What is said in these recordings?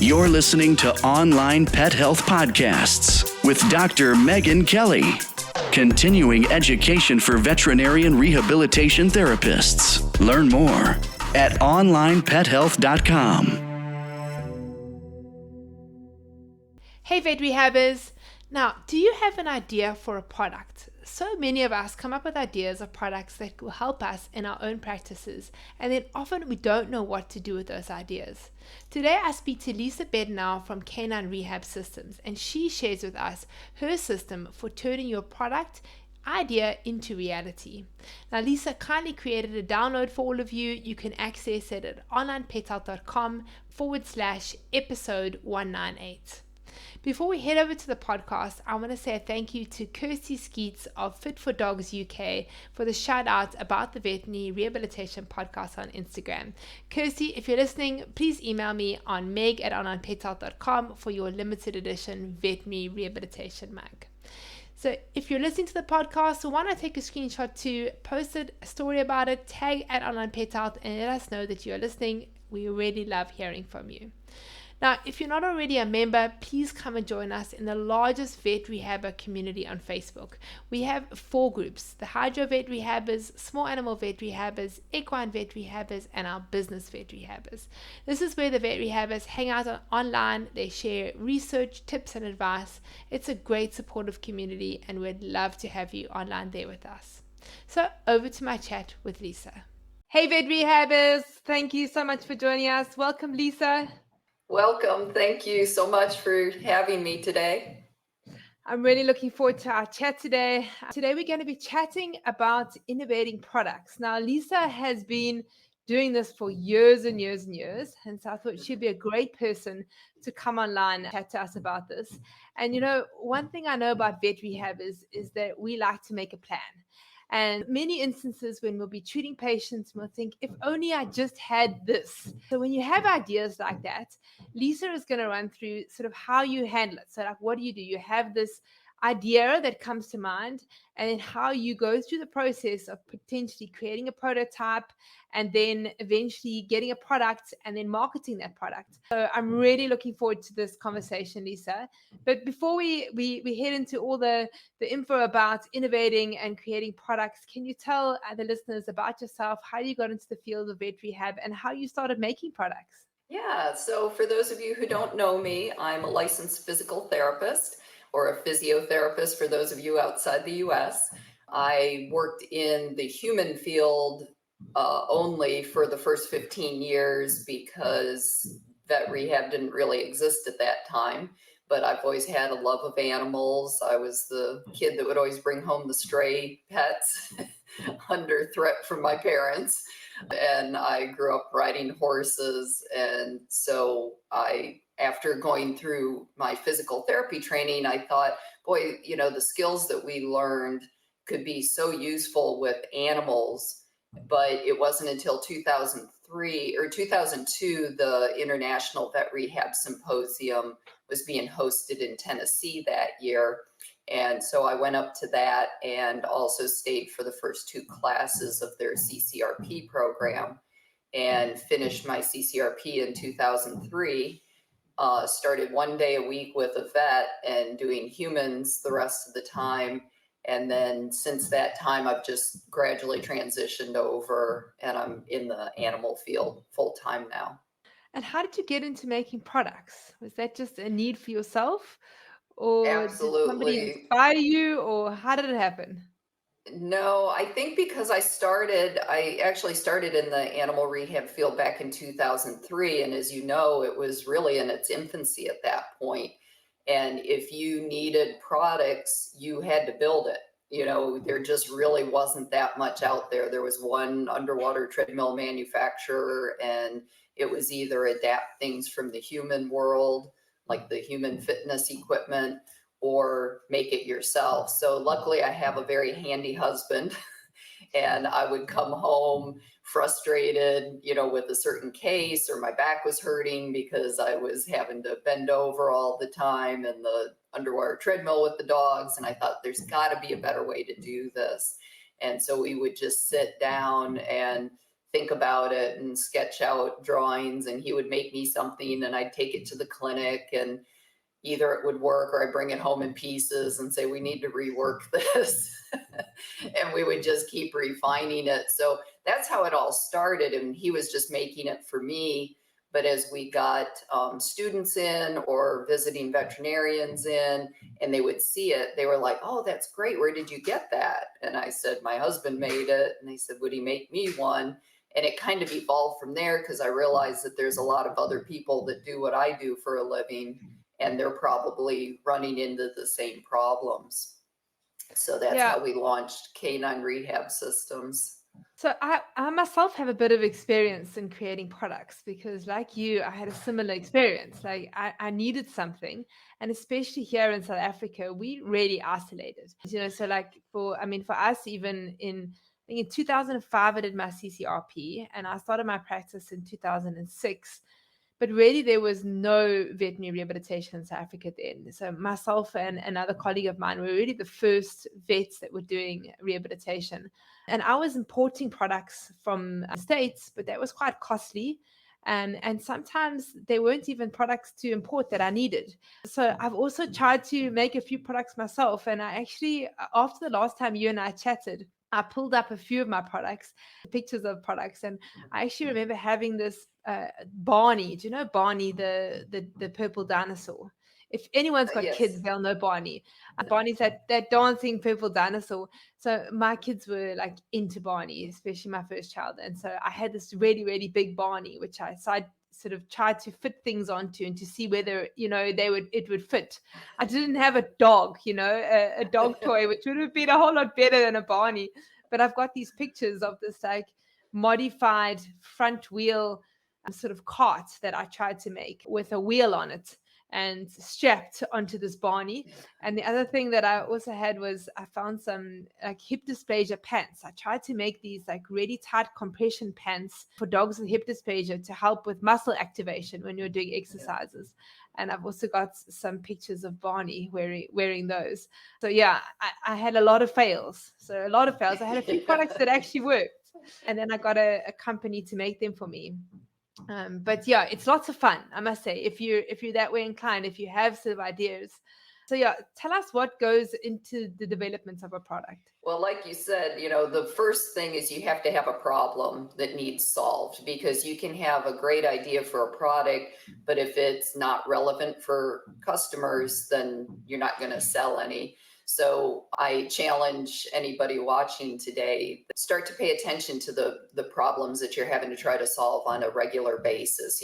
You're listening to Online Pet Health Podcasts with Dr. Megan Kelly. Continuing education for veterinarian rehabilitation therapists. Learn more at onlinepethealth.com. Hey vet rehabbers! Now, do you have an idea for a product? So many of us come up with ideas of products that will help us in our own practices, and then often we don't know what to do with those ideas. Today I speak to Lisa Bedenbaugh from Canine Rehab Systems, and she shares with us her system for turning your product idea into reality. Now, Lisa kindly created a download for all of you. You can access it at onlinepethealth.com/episode 198. Before we head over to the podcast, I want to say a thank you to Kirsty Skeets of Fit for Dogs UK for the shout out about the veterinary rehabilitation podcast on Instagram. Kirsty, if you're listening, please email me on meg@onlinepethealth.com for your limited edition veterinary rehabilitation mug. So if you're listening to the podcast, why not take a screenshot to post a story about it, tag at Online Pet Health, and let us know that you're listening. We really love hearing from you. Now, if you're not already a member, please come and join us in the largest vet rehabber community on Facebook. We have 4 groups: the Hydro Vet Rehabbers, Small Animal Vet Rehabbers, Equine Vet Rehabbers, and our Business Vet Rehabbers. This is where the vet rehabbers hang out online. They share research, tips, and advice. It's a great supportive community, and we'd love to have you online there with us. So, over to my chat with Lisa. Hey, vet rehabbers! Thank you so much for joining us. Welcome, Lisa. Welcome. Thank you so much for having me today. I'm really looking forward to our chat today. Today we're going to be chatting about innovating products. Now, Lisa has been doing this for years and years and years, and so I thought she'd be a great person to come online and chat to us about this. And you know, one thing I know about vet rehab is that we like to make a plan. And many instances when we'll be treating patients, we'll think, if only I just had this. So when you have ideas like that, Lisa is going to run through sort of how you handle it. So like, what do? You have this idea that comes to mind, and then how you go through the process of potentially creating a prototype and then eventually getting a product and then marketing that product. So I'm really looking forward to this conversation, Lisa. But before we head into all the info about innovating and creating products, can you tell the listeners about yourself, how you got into the field of vet rehab and how you started making products? Yeah, so for those of you who don't know me, I'm a licensed physical therapist, or a physiotherapist for those of you outside the US. I worked in the human field only for the first 15 years because vet rehab didn't really exist at that time. But I've always had a love of animals. I was the kid that would always bring home the stray pets under threat from my parents. And I grew up riding horses. And so after going through my physical therapy training, I thought, boy, you know, the skills that we learned could be so useful with animals. But it wasn't until 2003 or 2002, the International Vet Rehab Symposium was being hosted in Tennessee that year. And so I went up to that and also stayed for the first 2 classes of their CCRP program and finished my CCRP in 2003. Started 1 day a week with a vet and doing humans the rest of the time. And then since that time, I've just gradually transitioned over and I'm in the animal field full time now. And how did you get into making products? Was that just a need for yourself? Or Absolutely. did somebody inspire you, or how did it happen? No, I think because I actually started in the animal rehab field back in 2003. And as you know, it was really in its infancy at that point. And if you needed products, you had to build it. You know, there just really wasn't that much out there. There was one underwater treadmill manufacturer, and it was either adapt things from the human world, like the human fitness equipment, or make it yourself. So luckily I have a very handy husband and I would come home frustrated, you know, with a certain case, or my back was hurting because I was having to bend over all the time and the underwater treadmill with the dogs. And I thought there's got to be a better way to do this. And so we would just sit down and think about it and sketch out drawings, and he would make me something and I'd take it to the clinic, and either it would work or I bring it home in pieces and say, we need to rework this. And we would just keep refining it. So that's how it all started. And he was just making it for me. But as we got students in or visiting veterinarians in, and they would see it, they were like, oh, that's great. Where did you get that? And I said, my husband made it. And they said, would he make me one? And it kind of evolved from there, because I realized that there's a lot of other people that do what I do for a living, and they're probably running into the same problems. So that's how we launched Canine Rehab Systems. So I myself have a bit of experience in creating products, because like you, I had a similar experience. Like I needed something, and especially here in South Africa, we really isolated. So like for us, even I think in 2005, I did my CCRP, and I started my practice in 2006. But really, there was no veterinary rehabilitation in South Africa then. So myself and another colleague of mine were really the first vets that were doing rehabilitation. And I was importing products from the States, but that was quite costly. And sometimes there weren't even products to import that I needed. So I've also tried to make a few products myself. And I actually, after the last time you and I chatted, I pulled up a few of my products, pictures of products, and I actually remember having this Barney. Do you know Barney, the purple dinosaur? If anyone's got kids, they'll know Barney. Barney's that dancing purple dinosaur. So my kids were like into Barney, especially my first child. And so I had this really, really big Barney, which I sort of tried to fit things onto and to see whether, it would fit. I didn't have a dog, a dog toy, which would have been a whole lot better than a Barney. But I've got these pictures of this like modified front wheel sort of cart that I tried to make with a wheel on it and strapped onto this Barney. And the other thing that I also had was I found some like hip dysplasia pants. I tried to make these like really tight compression pants for dogs with hip dysplasia to help with muscle activation when you're doing exercises. And I've also got some pictures of Barney wearing those. So yeah, I had a lot of fails. I had a few products that actually worked. And then I got a company to make them for me. But yeah, it's lots of fun, I must say, if you're that way inclined, if you have sort of ideas. So yeah, tell us what goes into the development of a product. Well, like you said, the first thing is you have to have a problem that needs solved, because you can have a great idea for a product, but if it's not relevant for customers, then you're not going to sell any. So I challenge anybody watching today, start to pay attention to the problems that you're having to try to solve on a regular basis,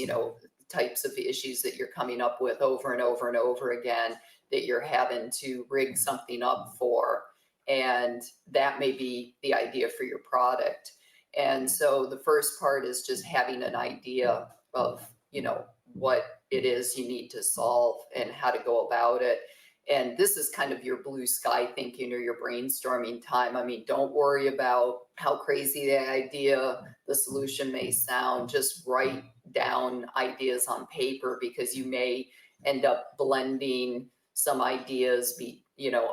types of issues that you're coming up with over and over and over again, that you're having to rig something up for. And that may be the idea for your product. And so the first part is just having an idea of, what it is you need to solve and how to go about it. And this is kind of your blue sky thinking or your brainstorming time. I mean, don't worry about how crazy the idea, the solution may sound. Just write down ideas on paper, because you may end up blending some ideas,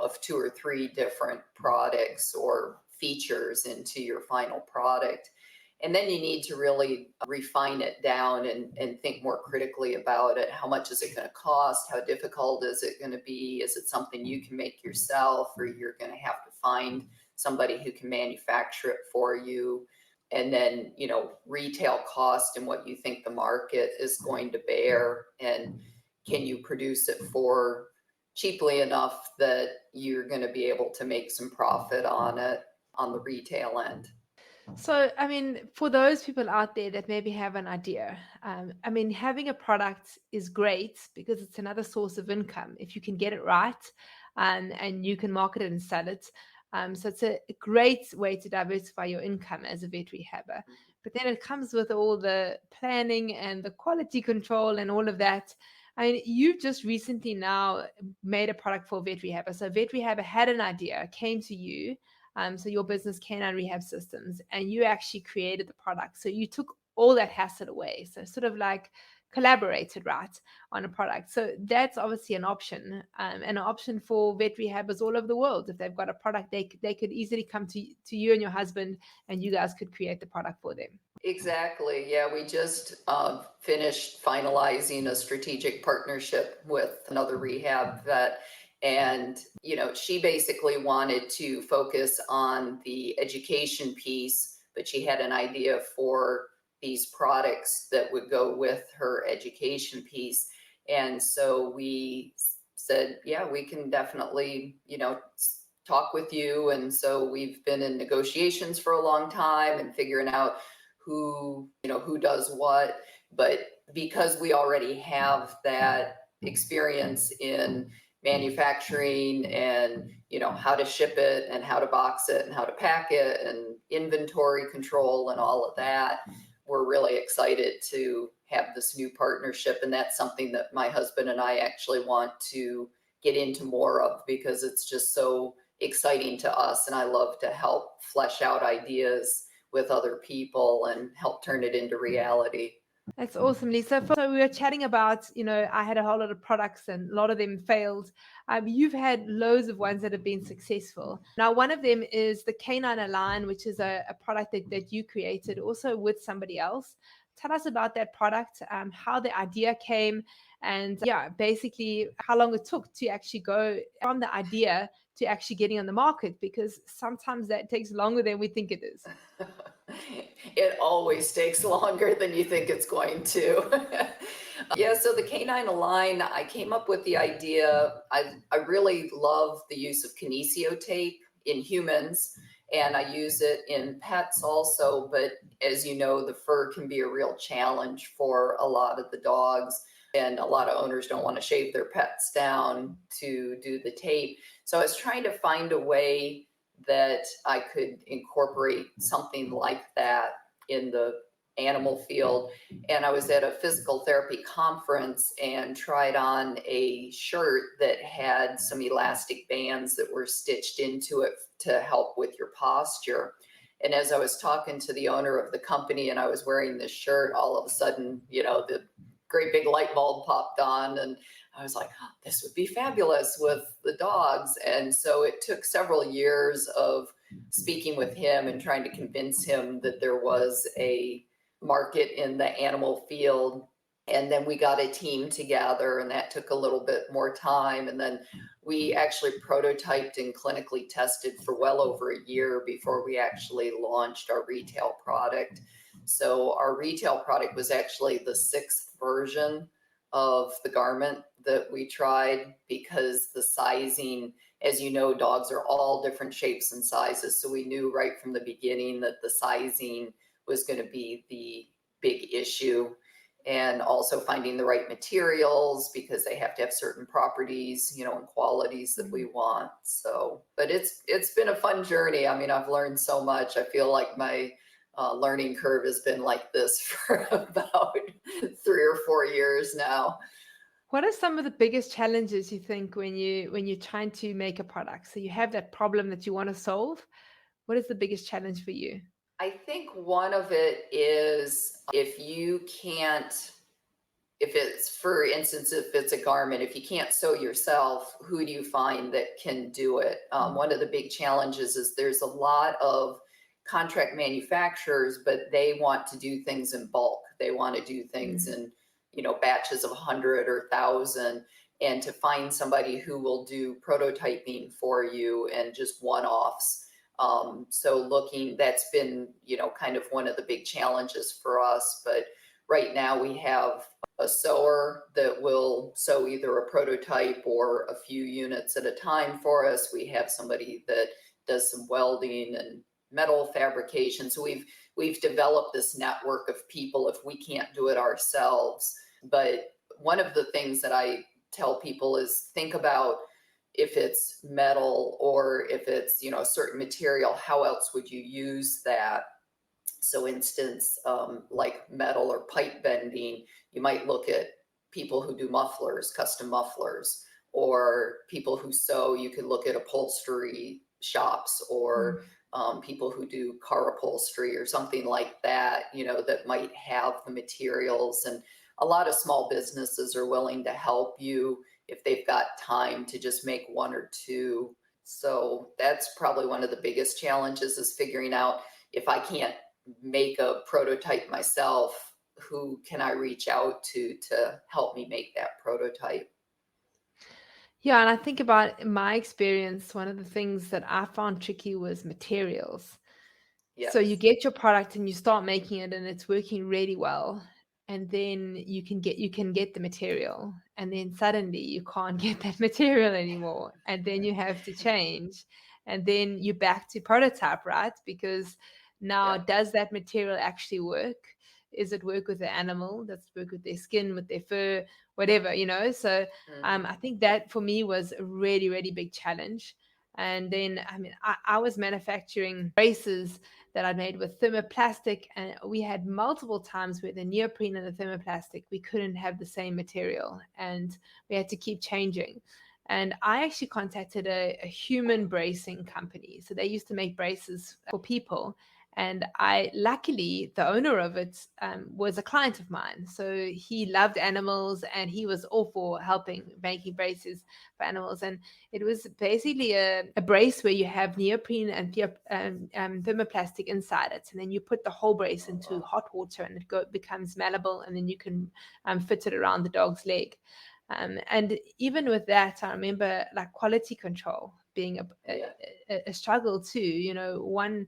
of 2 or 3 different products or features into your final product. And then you need to really refine it down and think more critically about it. How much is it going to cost? How difficult is it going to be? Is it something you can make yourself, or you're going to have to find somebody who can manufacture it for you? And then, retail cost and what you think the market is going to bear. And can you produce it for cheaply enough that you're going to be able to make some profit on it on the retail end? So, for those people out there that maybe have an idea, having a product is great because it's another source of income if you can get it right, and you can market it and sell it. So it's a great way to diversify your income as a vet rehabber. But then it comes with all the planning and the quality control and all of that. You've just recently now made a product for a vet rehabber. So a vet rehabber had an idea, came to you. So your business, Canine Rehab Systems, and you actually created the product. So you took all that hassle away. So sort of like collaborated, right, on a product. So that's obviously an option, and an option for vet rehabbers all over the world. If they've got a product, they could easily come to you and your husband, and you guys could create the product for them. Exactly. Yeah, we just finished finalizing a strategic partnership with another rehab vet. And, she basically wanted to focus on the education piece, but she had an idea for these products that would go with her education piece. And so we said, yeah, we can definitely, talk with you. And so we've been in negotiations for a long time and figuring out who does what. But because we already have that experience in manufacturing and how to ship it and how to box it and how to pack it and inventory control and all of that, we're really excited to have this new partnership. And that's something that my husband and I actually want to get into more of, because it's just so exciting to us, and I love to help flesh out ideas with other people and help turn it into reality. That's awesome, Lisa. So we were chatting about, I had a whole lot of products and a lot of them failed. You've had loads of ones that have been successful. Now, one of them is the Canine Align, which is a product that you created also with somebody else. Tell us about that product, how the idea came, and yeah, basically how long it took to actually go from the idea to actually getting on the market, because sometimes that takes longer than we think it is. It always takes longer than you think it's going to. Yeah, so the Canine Align, I came up with the idea. I really love the use of kinesio tape in humans, and I use it in pets also. But as you know, the fur can be a real challenge for a lot of the dogs, and a lot of owners don't want to shave their pets down to do the tape. So I was trying to find a way that I could incorporate something like that in the animal field. And I was at a physical therapy conference and tried on a shirt that had some elastic bands that were stitched into it to help with your posture. And as I was talking to the owner of the company and I was wearing this shirt, all of a sudden, the great big light bulb popped on, and I was like, oh, this would be fabulous with the dogs. And so it took several years of speaking with him and trying to convince him that there was a market in the animal field. And then we got a team together, and that took a little bit more time. And then we actually prototyped and clinically tested for well over a year before we actually launched our retail product. So our retail product was actually the 6th version of the garment that we tried, because the sizing, as you know, dogs are all different shapes and sizes. So we knew right from the beginning that the sizing was going to be the big issue, and also finding the right materials, because they have to have certain properties, and qualities that we want. So, but it's been a fun journey. I mean, I've learned so much. I feel like my learning curve has been like this for about 3 or 4 years now. What are some of the biggest challenges you think when you're trying to make a product? So you have that problem that you want to solve. What is the biggest challenge for you? I think one of it is if it's, for instance, if it's a garment, if you can't sew yourself, who do you find that can do it? One of the big challenges is there's a lot of contract manufacturers, but they want to do things in bulk. They want to do things in, batches of 100 or 1,000, and to find somebody who will do prototyping for you and just one-offs. So that's been, kind of one of the big challenges for us. But right now we have a sewer that will sew either a prototype or a few units at a time for us. We have somebody that does some welding and metal fabrication. So we've developed this network of people if we can't do it ourselves. But one of the things that I tell people is think about, if it's metal or if it's, a certain material, how else would you use that? So instance, like metal or pipe bending, you might look at people who do mufflers, custom mufflers, or people who sew. You could look at upholstery shops, or people who do car upholstery or something like that, that might have the materials. And a lot of small businesses are willing to help you if they've got time to just make one or two. So that's probably one of the biggest challenges, is figuring out, if I can't make a prototype myself, who can I reach out to help me make that prototype? Yeah, and I think about my experience, one of the things that I found tricky was materials. So you Yes. get your product and you start making it and it's working really well. And then you can get the material and then suddenly you can't get that material anymore. And then you have to change. And then you're back to prototype, right? Because now Yeah. does that material actually work? Is it work with the animal? Does it work with their skin, with their fur, whatever, you know? So I think that for me was a really, really big challenge. And then, I mean, I was manufacturing braces that I made with thermoplastic, and we had multiple times where the neoprene and the thermoplastic, we couldn't have the same material, and we had to keep changing. And I actually contacted a human bracing company. So they used to make braces for people. And luckily, the owner of it was a client of mine. So he loved animals and he was all for helping making braces for animals. And it was basically a brace where you have neoprene and thermoplastic inside it. And then you put the whole brace into hot water and it becomes malleable. And then you can fit it around the dog's leg. And even with that, I remember like quality control being Yeah. a struggle too, you know, and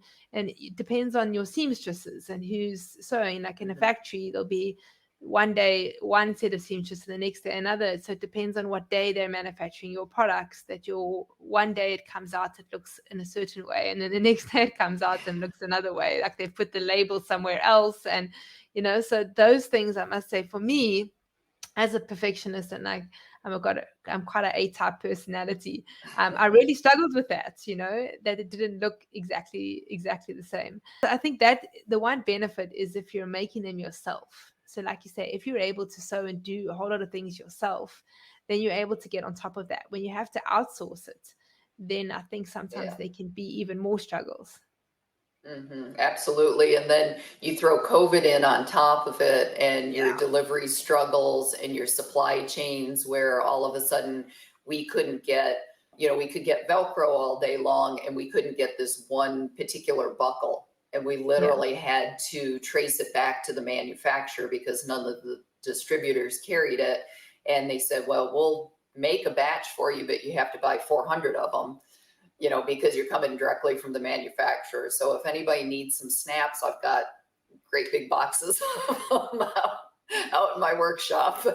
it depends on your seamstresses and who's sewing. Like in a factory, there'll be one day one set of seamstresses, the next day another. So it depends on what day they're manufacturing your products, that your one day it comes out, it looks in a certain way, and then the next day it comes out and looks another way, like they've put the label somewhere else. And you know, so those things, I must say, for me as a perfectionist, and like I'm quite an A-type personality. I really struggled with that, you know, that it didn't look exactly the same. So I think that the one benefit is if you're making them yourself. So like you say, if you're able to sew and do a whole lot of things yourself, then you're able to get on top of that. When you have to outsource it, then I think sometimes Yeah. they can be even more struggles. Absolutely. And then you throw COVID in on top of it, and your Yeah. delivery struggles and your supply chains, where all of a sudden we couldn't get, we could get Velcro all day long and we couldn't get this one particular buckle. And we Yeah. literally had to trace it back to the manufacturer because none of the distributors carried it. And they said, well, we'll make a batch for you, but you have to buy 400 of them, because you're coming directly from the manufacturer. So if anybody needs some snaps, I've got great big boxes of them out in my workshop.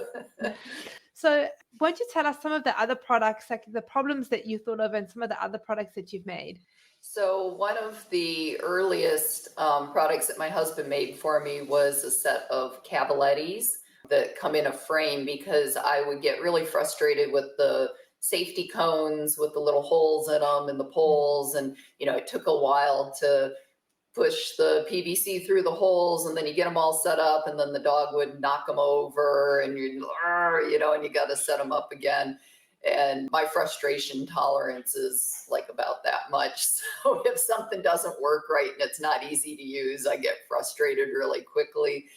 So, won't you tell us some of the other products, like the problems that you thought of, and some of the other products that you've made? So one of the earliest products that my husband made for me was a set of cavalettis that come in a frame, because I would get really frustrated with the safety cones with the little holes in them and the poles. And, it took a while to push the PVC through the holes, and then you get them all set up, and then the dog would knock them over, and and you got to set them up again. And my frustration tolerance is like about that much. So if something doesn't work right and it's not easy to use, I get frustrated really quickly.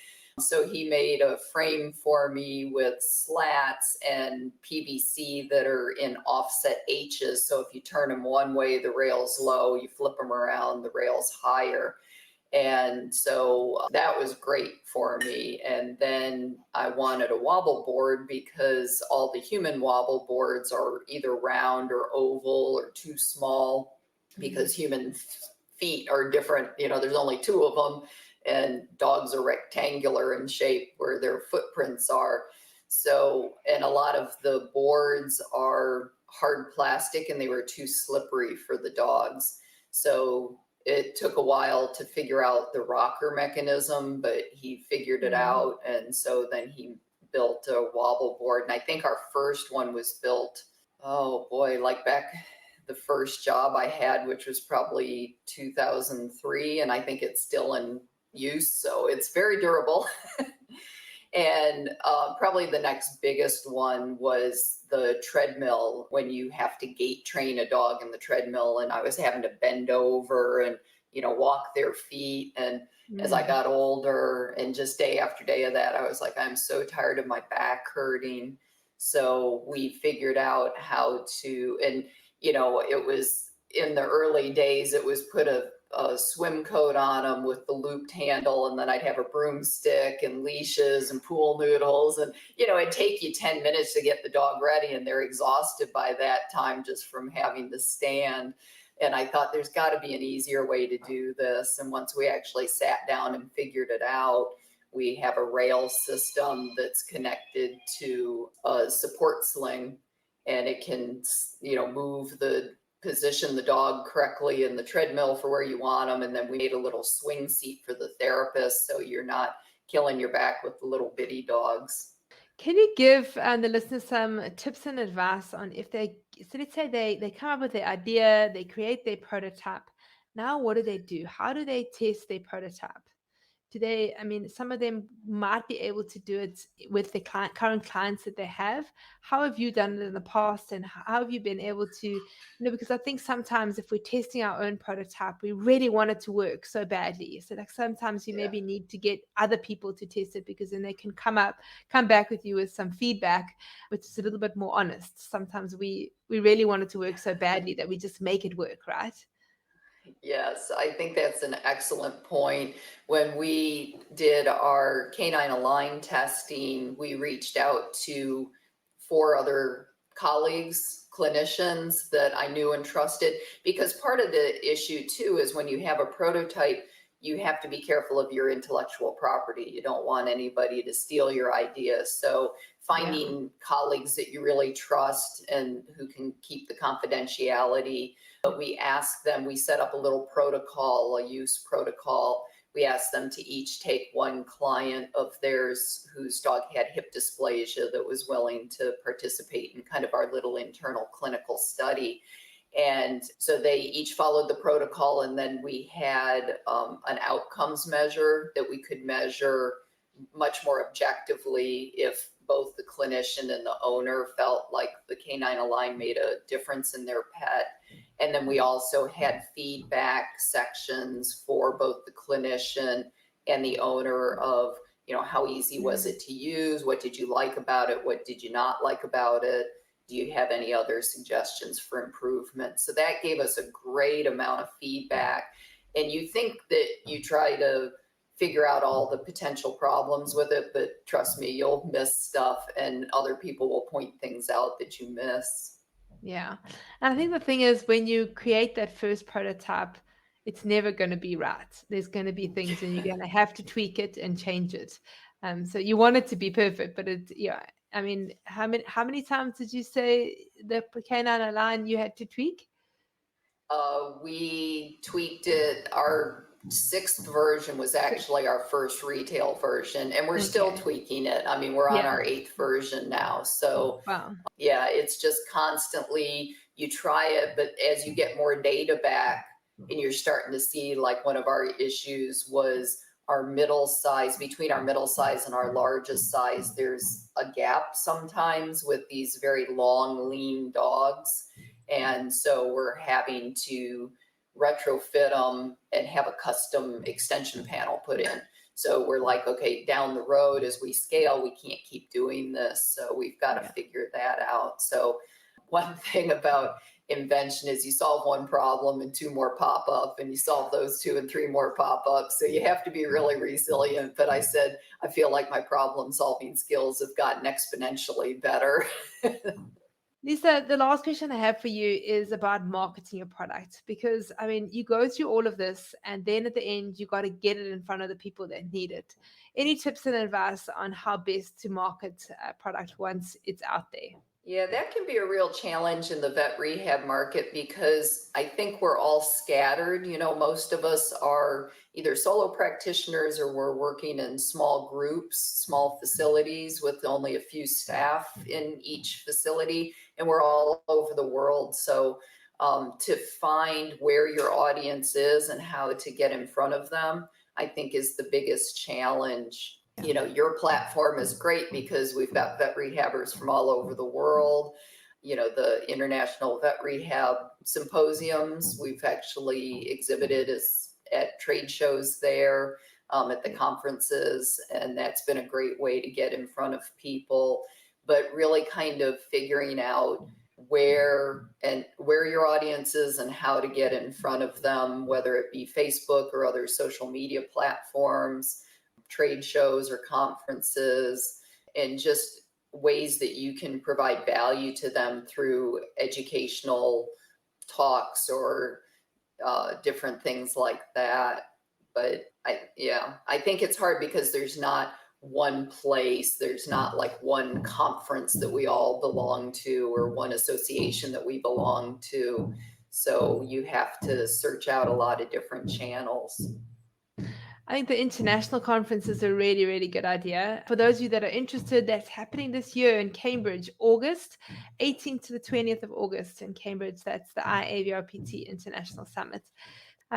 So he made a frame for me with slats and PVC that are in offset H's. So if you turn them one way, the rail's low, you flip them around, the rail's higher. And so that was great for me. And then I wanted a wobble board, because all the human wobble boards are either round or oval or too small, because human feet are different. There's only two of them, and dogs are rectangular in shape where their footprints are. So, and a lot of the boards are hard plastic and they were too slippery for the dogs. So it took a while to figure out the rocker mechanism, but he figured it out. And so then he built a wobble board. And I think our first one was built, oh boy, like back the first job I had, which was probably 2003. And I think it's still in use. So it's very durable. And probably the next biggest one was the treadmill, when you have to gait train a dog in the treadmill. And I was having to bend over and, walk their feet. And as I got older, and just day after day of that, I was like, I'm so tired of my back hurting. So we figured out how to, and, it was in the early days, it was put a a swim coat on them with the looped handle, and then I'd have a broomstick and leashes and pool noodles. And, it'd take you 10 minutes to get the dog ready, and they're exhausted by that time just from having to stand. And I thought there's got to be an easier way to do this. And once we actually sat down and figured it out, we have a rail system that's connected to a support sling, and it can, position the dog correctly in the treadmill for where you want them. And then we made a little swing seat for the therapist, so you're not killing your back with the little bitty dogs. Can you give the listeners some tips and advice on so let's say they come up with their idea, they create their prototype. Now, what do? How do they test their prototype? Some of them might be able to do it with the current clients that they have. How have you done it in the past, and how have you been able to, because I think sometimes if we're testing our own prototype, we really want it to work so badly. So like sometimes you maybe need to get other people to test it, because then they can come back with you with some feedback, which is a little bit more honest. Sometimes we really want it to work so badly that we just make it work, right? Yes, I think that's an excellent point. When we did our Canine Align testing, we reached out to 4 other colleagues, clinicians that I knew and trusted, because part of the issue too is when you have a prototype, you have to be careful of your intellectual property. You don't want anybody to steal your ideas. So finding colleagues that you really trust and who can keep the confidentiality. But we asked them, we set up a little protocol, a use protocol. We asked them to each take one client of theirs whose dog had hip dysplasia that was willing to participate in kind of our little internal clinical study. And so they each followed the protocol, and then we had an outcomes measure that we could measure much more objectively if both the clinician and the owner felt like the Canine Align made a difference in their pet. And then we also had feedback sections for both the clinician and the owner of, how easy was it to use? What did you like about it? What did you not like about it? Do you have any other suggestions for improvement? So that gave us a great amount of feedback. And you think that you try to figure out all the potential problems with it, but trust me, you'll miss stuff, and other people will point things out that you miss. Yeah. And I think the thing is, when you create that first prototype, it's never going to be right. There's going to be things, and you're going to have to tweak it and change it. So you want it to be perfect, but how many times did you say the Canine Align you had to tweak? We tweaked it. Our 6th version was actually our first retail version, and we're still tweaking it. We're on our 8th version now. So it's just constantly, you try it, but as you get more data back, and you're starting to see, like, one of our issues was our middle size. Between our middle size and our largest size, there's a gap sometimes with these very long, lean dogs. And so we're having to retrofit them and have a custom extension panel put in. So we're like, okay, down the road as we scale, we can't keep doing this. So we've got to figure that out. So one thing about invention is you solve one problem and 2 more pop up, and you solve those 2 and 3 more pop up. So you have to be really resilient. But I said, I feel like my problem solving skills have gotten exponentially better. Lisa, the last question I have for you is about marketing your product, because you go through all of this, and then at the end you got to get it in front of the people that need it. Any tips and advice on how best to market a product once it's out there? Yeah, that can be a real challenge in the vet rehab market, because I think we're all scattered. Most of us are either solo practitioners, or we're working in small groups, small facilities with only a few staff in each facility, and we're all over the world. So to find where your audience is and how to get in front of them, I think is the biggest challenge. Your platform is great because we've got vet rehabbers from all over the world. The International Vet Rehab Symposiums, we've actually exhibited at trade shows there, at the conferences, and that's been a great way to get in front of people. But really kind of figuring out where your audience is and how to get in front of them, whether it be Facebook or other social media platforms, trade shows or conferences, and just ways that you can provide value to them through educational talks or different things like that. But I think it's hard because there's not one place, there's not like one conference that we all belong to or one association that we belong to. So you have to search out a lot of different channels. I think the international conference is a really, really good idea. For those of you that are interested, that's happening this year in Cambridge, August 18th to the 20th of August in Cambridge. That's the IAVRPT International Summit.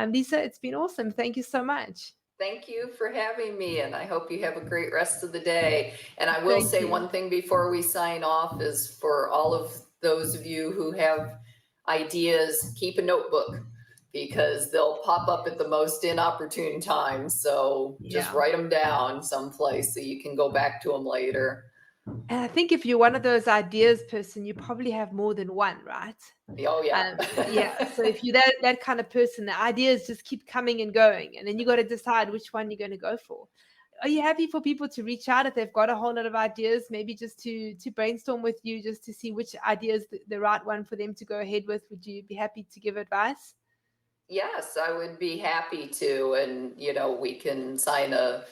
Lisa, it's been awesome. Thank you so much. Thank you for having me, and I hope you have a great rest of the day. And I will say one thing before we sign off is for all of those of you who have ideas, keep a notebook because they'll pop up at the most inopportune times. So just write them down someplace so you can go back to them later. And I think if you're one of those ideas person, you probably have more than one, right? Oh, yeah. So if you're that kind of person, the ideas just keep coming and going. And then you got to decide which one you're going to go for. Are you happy for people to reach out if they've got a whole lot of ideas, maybe just to brainstorm with you, just to see which idea is the right one for them to go ahead with? Would you be happy to give advice? Yes, I would be happy to. And, we can sign a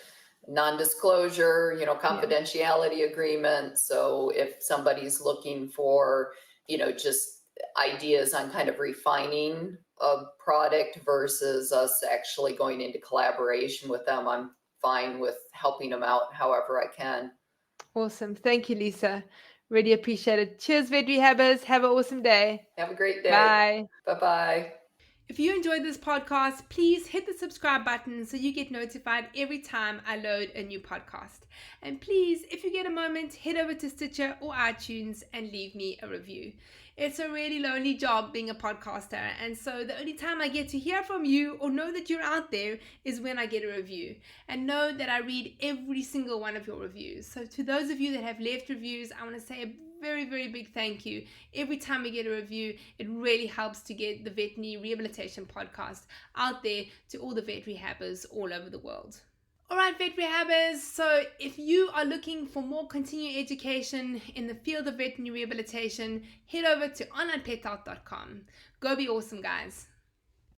non-disclosure, confidentiality agreement. So if somebody's looking for, just ideas on kind of refining a product versus us actually going into collaboration with them, I'm fine with helping them out however I can. Awesome. Thank you, Lisa. Really appreciate it. Cheers, Vet Rehabbers. Have an awesome day. Have a great day. Bye. Bye-bye. If you enjoyed this podcast, please hit the subscribe button so you get notified every time I load a new podcast. And please, if you get a moment, head over to Stitcher or iTunes and leave me a review. It's a really lonely job being a podcaster, and so the only time I get to hear from you or know that you're out there is when I get a review. And know that I read every single one of your reviews. So to those of you that have left reviews, I want to say a very, very big thank you. Every time we get a review, it really helps to get the Veterinary Rehabilitation Podcast out there to all the vet rehabbers all over the world. All right, vet rehabbers, so if you are looking for more continuing education in the field of veterinary rehabilitation, head over to onlinepethealth.com. Go be awesome, guys.